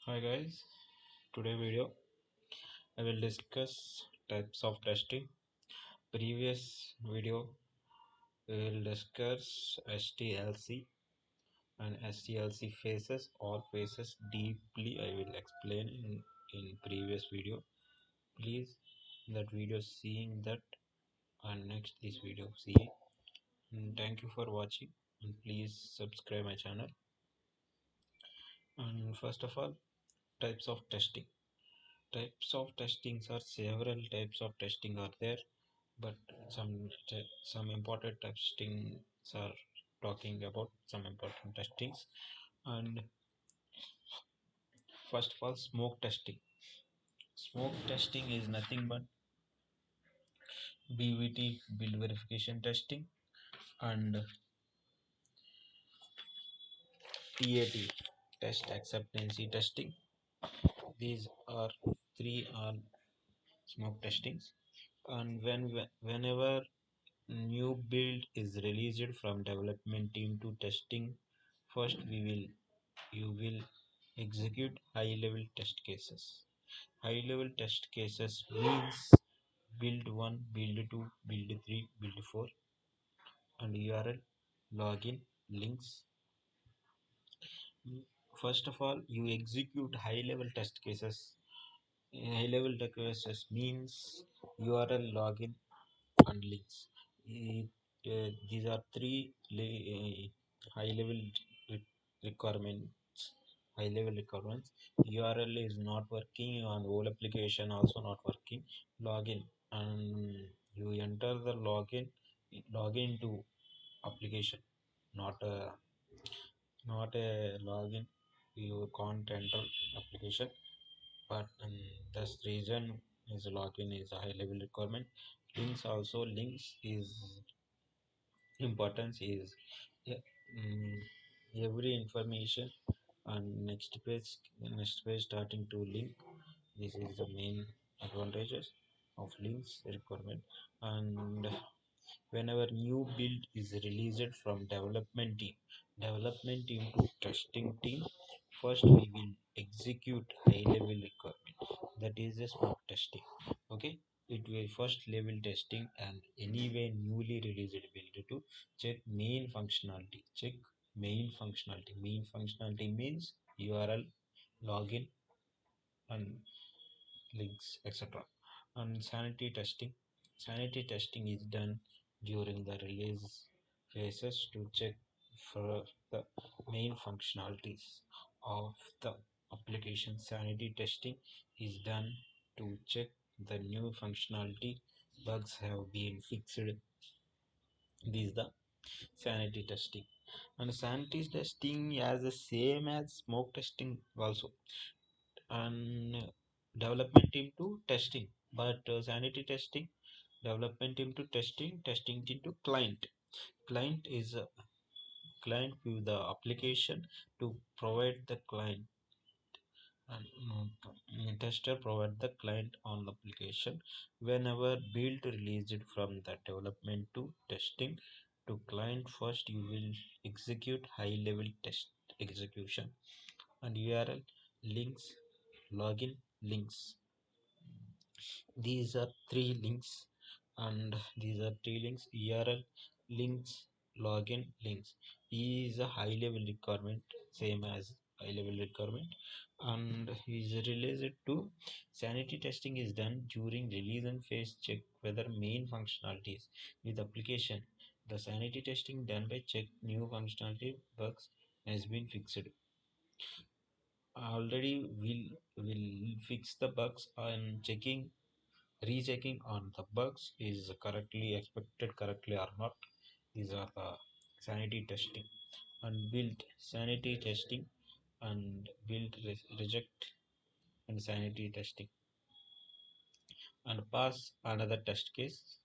Hi guys, today video I will discuss types of testing. Previous video we will discuss sdlc and sdlc phases or phases deeply. I will explain in previous video. Please that video seeing that and next this video see. Thank you for watching and please subscribe my channel. And first of all, types of testing. Types of testings are several types of testing are there, but some important testings are talking about some important testings. And first of all, smoke testing. Smoke testing is nothing but BVT, build verification testing, and TAT, test acceptancy testing. These are three are smoke testings. And whenever new build is released from development team to testing, first you will execute high level test cases. High level test cases means build 1, build 2, build 3, build 4 and URL, login, links. First of all, you execute high level test cases. High level test cases means URL, login and links. These are three high level requirements. High level requirements. URL is not working on whole application, also not working. Login, and you enter the login to application, not a login. You can't enter application, but this reason is login is a high level requirement. Links also, links is importance is, yeah, mm, every information and next page starting to link. This is the main advantages of links requirement. And whenever new build is released from development team to testing team, first we will execute high level requirement, that is a smoke testing. Okay, it will first level testing and anyway newly released build to check main functionality. Main functionality means URL, login and links, etc. And sanity testing is done during the release phases to check for the main functionalities of the application. Sanity testing is done to check the new functionality, bugs have been fixed. This is the sanity testing. And sanity testing as the same as smoke testing also, and development team to testing. But sanity testing, development team to testing team to client. Client is a client with the application to provide the client, and tester provide the client on the application. Whenever build released from the development to testing to client, first you will execute high level test execution and URL, links, login, links. These are three links, and these are three links: URL, links, login, links. Is a high level requirement, same as high level requirement, and is related to sanity testing is done during release and phase check whether main functionalities with application. The sanity testing done by check new functionality, bugs has been fixed. Already will fix the bugs and checking, rechecking on the bugs is correctly expected correctly or not. These are the sanity testing. And build sanity testing and build reject and sanity testing and pass another test case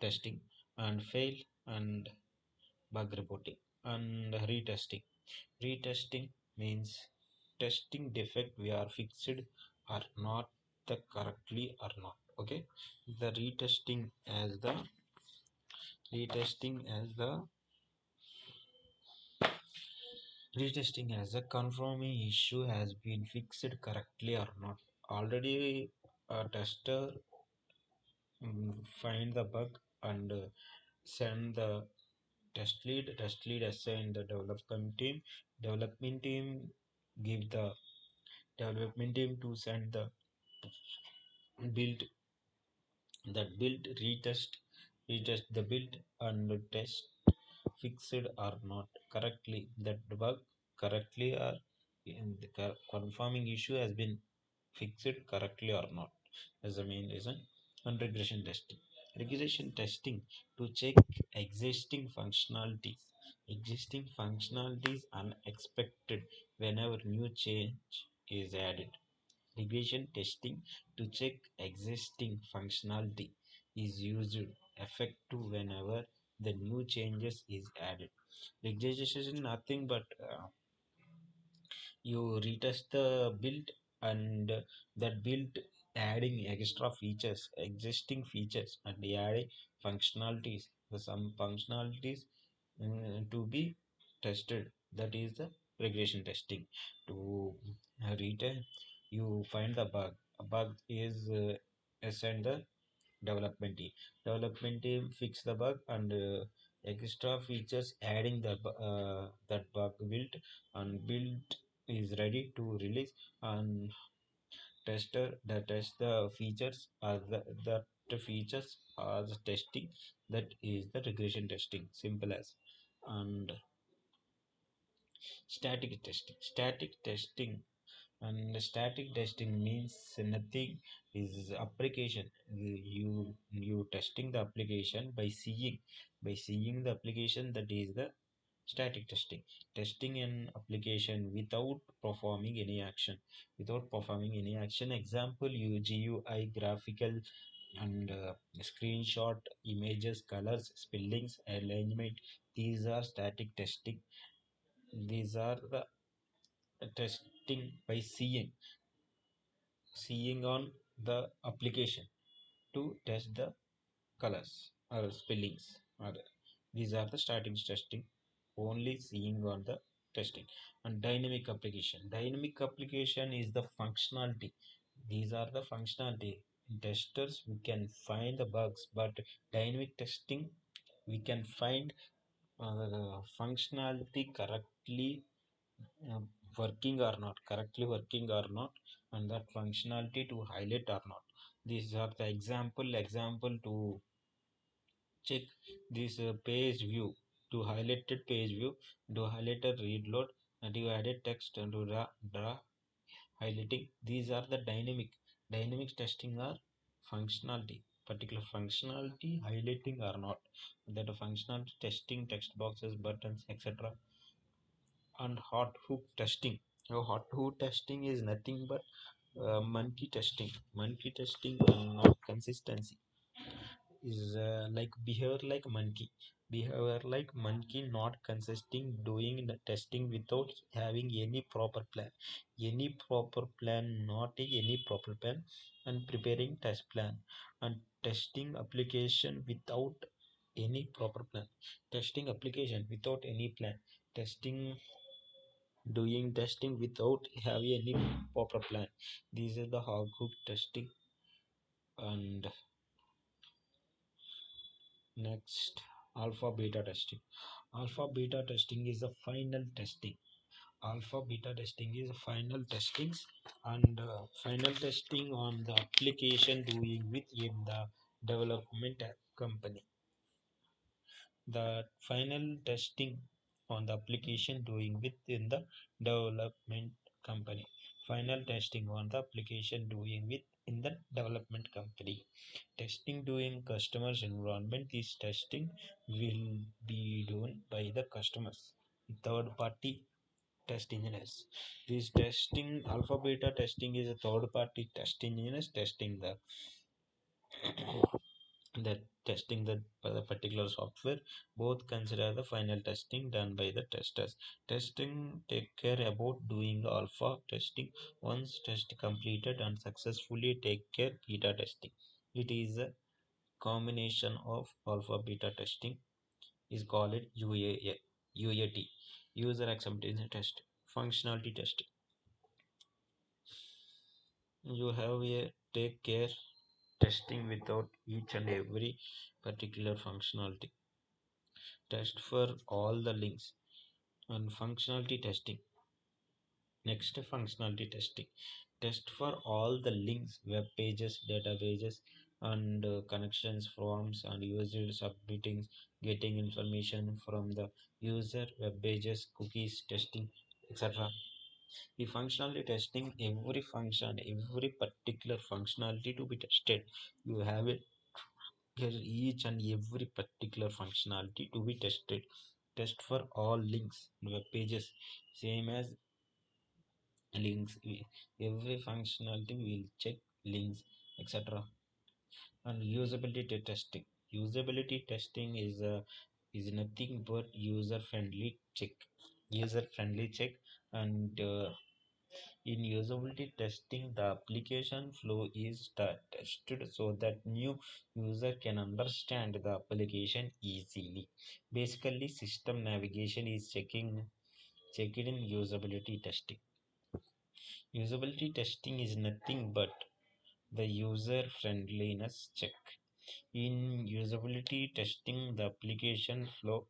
testing and fail and bug reporting and retesting means testing defect we are fixed or not the correctly or not. Okay, the retesting as the Retesting as a confirming issue has been fixed correctly or not. Already a tester find the bug and send the test lead assign the development team give the development team to send the build that build retest the build and test fixed or not correctly that bug correctly or in the confirming issue has been fixed correctly or not as the main reason. And regression testing to check existing functionalities unexpected whenever new change is added. Regression testing to check existing functionality is used effective whenever the new changes is added. Regression is nothing but you retest the build and that build adding extra features existing features and adding functionalities some functionalities to be tested. That is the regression testing. To retest you find the bug. A bug is assigned the development team fix the bug and extra features adding that bug build and build is ready to release and tester the test the features are the features are the testing. That is the regression testing, simple as. And static testing and static testing means nothing is application. You testing the application by seeing the application. That is the static testing an application without performing any action. Example, you GUI graphical and screenshot images, colors, spellings, alignment. These are static testing. These are the testing by seeing on the application to test the colors or spellings. These are the starting testing, only seeing on the testing. And dynamic application. Dynamic application is the functionality. These are the functionality. In testers, we can find the bugs, but dynamic testing, we can find functionality uh, correctly working or not, and that functionality to highlight or not. These are the example to check this page view. To highlighted page view, to highlighted read load, and you added text and to draw highlighting. These are the dynamic testing are functionality, particular functionality highlighting or not. That functionality testing text boxes, buttons, etc. And hot hook testing. Now, hot hook testing is nothing but monkey testing and not consistency. Is like behavior like monkey, not consisting doing the testing without having any proper plan and preparing test plan and testing application without any proper plan. Testing application without any plan. Testing doing testing without having any proper plan. These are the hog hook testing. And next, alpha beta testing. Alpha beta testing is the final testing. Alpha beta testing is the final testings and final testing on the application doing within the development company. The final testing on the application doing within the development company. Final testing on the application doing within the development company. Testing doing customers environment. This testing will be done by the customers, third party test engineers. This testing, alpha beta testing, is a third party test engineers testing the testing the particular software. Both consider the final testing done by the testers. Testing take care about doing alpha testing. Once test completed and successfully take care beta testing. It is a combination of alpha beta testing is called UAT. User acceptance test, functionality testing. You have a take care testing without each and every particular functionality. Test for all the links and functionality testing. Next, functionality testing. Test for all the links, web pages, databases, and connections, forms, and user submitting, getting information from the user, web pages, cookies, testing, etc. The functionality testing, every function, every particular functionality to be tested. You have it here, each and every particular functionality to be tested. Test for all links, web pages, same as links. Every functionality will check links, etc. And usability testing. Usability testing is nothing but user friendly check. User friendly check. And in usability testing, the application flow is tested so that new user can understand the application easily. Basically, system navigation is checked in usability testing. Usability testing is nothing but the user friendliness check. In usability testing, the application flow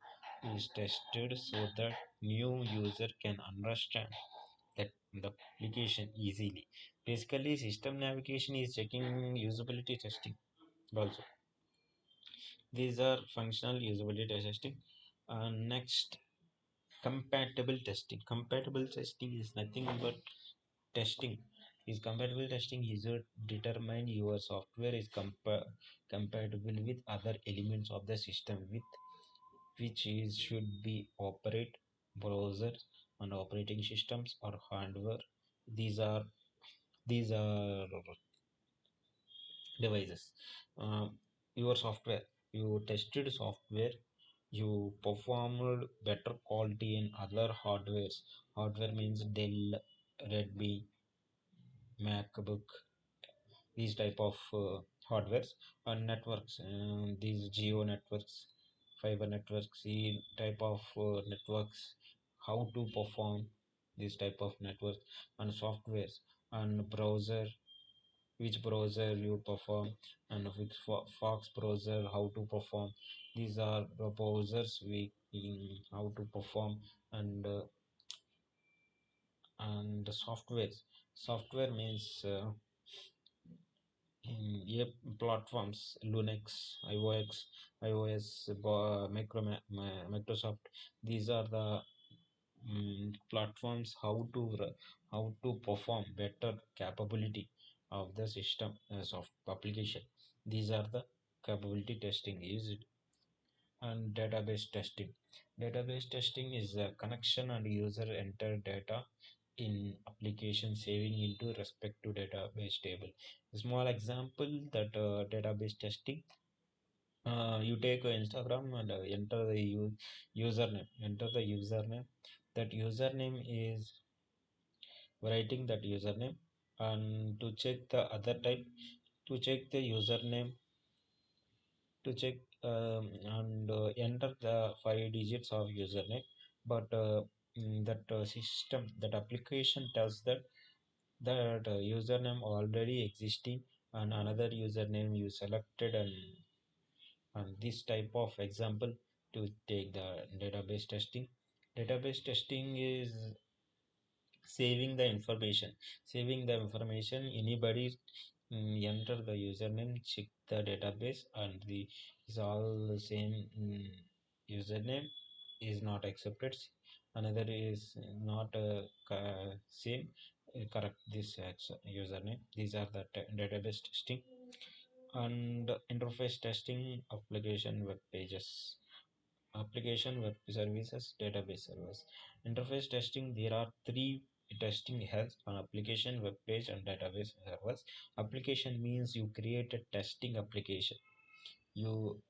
is tested so that new user can understand that the application easily. Basically, system navigation is checking usability testing also. These are functional usability testing. Next, compatible testing. Compatible testing is nothing but testing. Is compatible testing is to determine your software is compatible with other elements of the system with which is should be operate browsers and operating systems or hardware. These are these are devices. Your software, you tested software, you performed better quality in other hardwares. Hardware means Dell, Redmi, MacBook, these type of hardwares. And networks, these geo networks, fiber networks, the type of networks, how to perform this type of networks. And softwares and browser, which browser you perform, and which Fox browser how to perform. These are the browsers we in how to perform. And and the softwares. Software means yeah, platforms, Linux, iOS, Microsoft. These are the platforms how to perform better capability of the system of application. These are the capability testing used. And database testing. Database testing is a connection and user enter data in application saving into respect to database table. A small example that database testing. You take Instagram and enter the username. Enter the username. That username is writing that username. And to check the other type, to check the username, to check and enter the 5 digits of username. But that system, that application tells that username already existing and another username you selected. And this type of example to take the database testing. Database testing is saving the information. Anybody enter the username, check the database, and the is all the same. Username is not accepted, another is not same, correct this username. These are the database testing. And interface testing, application web pages, application web services, database servers. Interface testing, there are three testing heads on application, web page, and database servers. Application means you create a testing application. You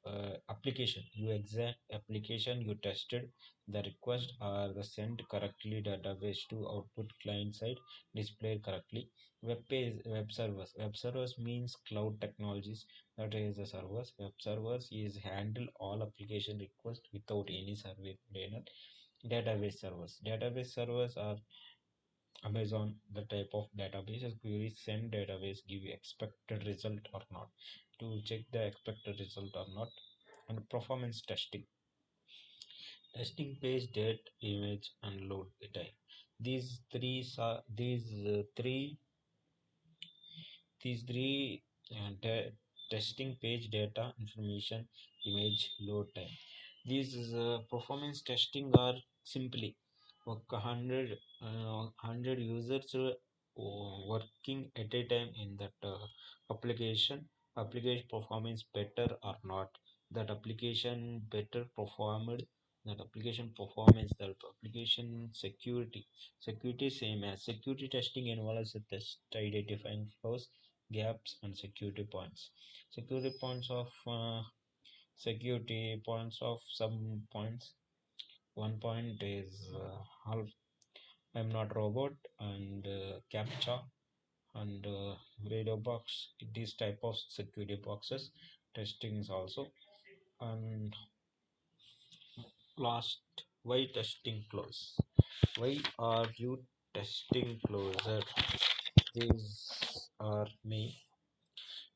exact application you tested, the request are the sent correctly, database to output client side displayed correctly. Web page, web servers means cloud technologies, that is the servers. Web servers is handle all application requests without any server container. Database servers are Amazon, the type of databases. Queries send database give you expected result or not. To check the expected result or not. And performance testing page, date, image, and load time. These three testing page, data, information, image, load time. These performance testing are simply ఒక 100 users working at a time in that application performance better or not, that application better performed, that application performance, that application security same as security testing involves a test identifying flaws, gaps, and security points of some points. One point is half I'm not robot and captcha and radio box. These type of security boxes testing is also. And last, why testing close? Why are you testing closer? These are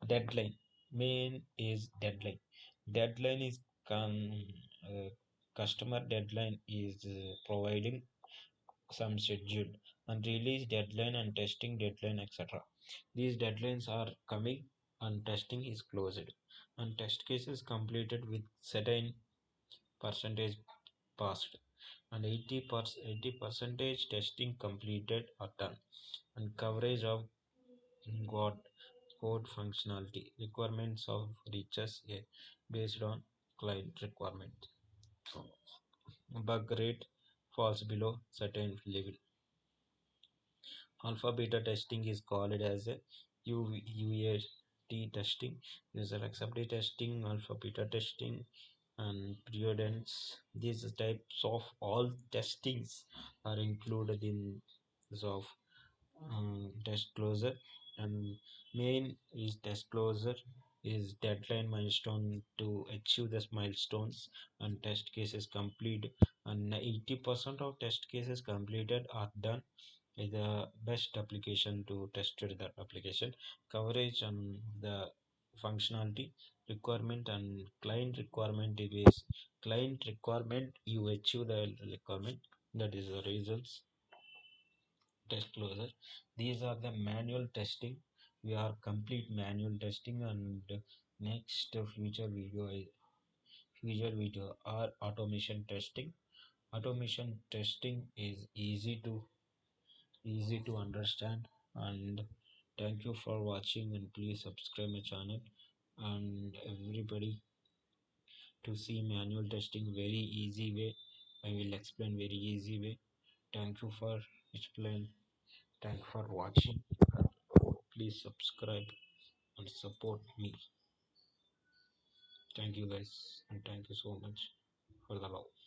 deadline. Main is deadline is uh, customer deadline is providing some schedule, and release deadline and testing deadline, etc. These deadlines are coming and testing is closed, and test cases completed with certain percentage passed, and 80 percentage testing completed are done, and coverage of God code functionality requirements of reaches based on client requirement. Bug rate falls below certain level. Alpha beta testing is called as a UAT testing, user acceptance testing, alpha beta testing, and preordance. These types of all testings are included in this of test closure. And main is test closure is deadline milestone to achieve this milestones, and test cases complete, and 80% of test cases completed are done is the best application to test that application. Coverage and the functionality requirement and client requirement is client requirement, you achieve the requirement, that is the results. Test closer, these are the manual testing. We are complete manual testing, and next future video are automation testing. Automation testing is easy to understand. And thank you for watching, and please subscribe my channel, and everybody to see manual testing very easy way. I will explain very easy way. Thank you for explain. Thank you for watching. Please subscribe and support me. Thank you guys, and thank you so much for the love.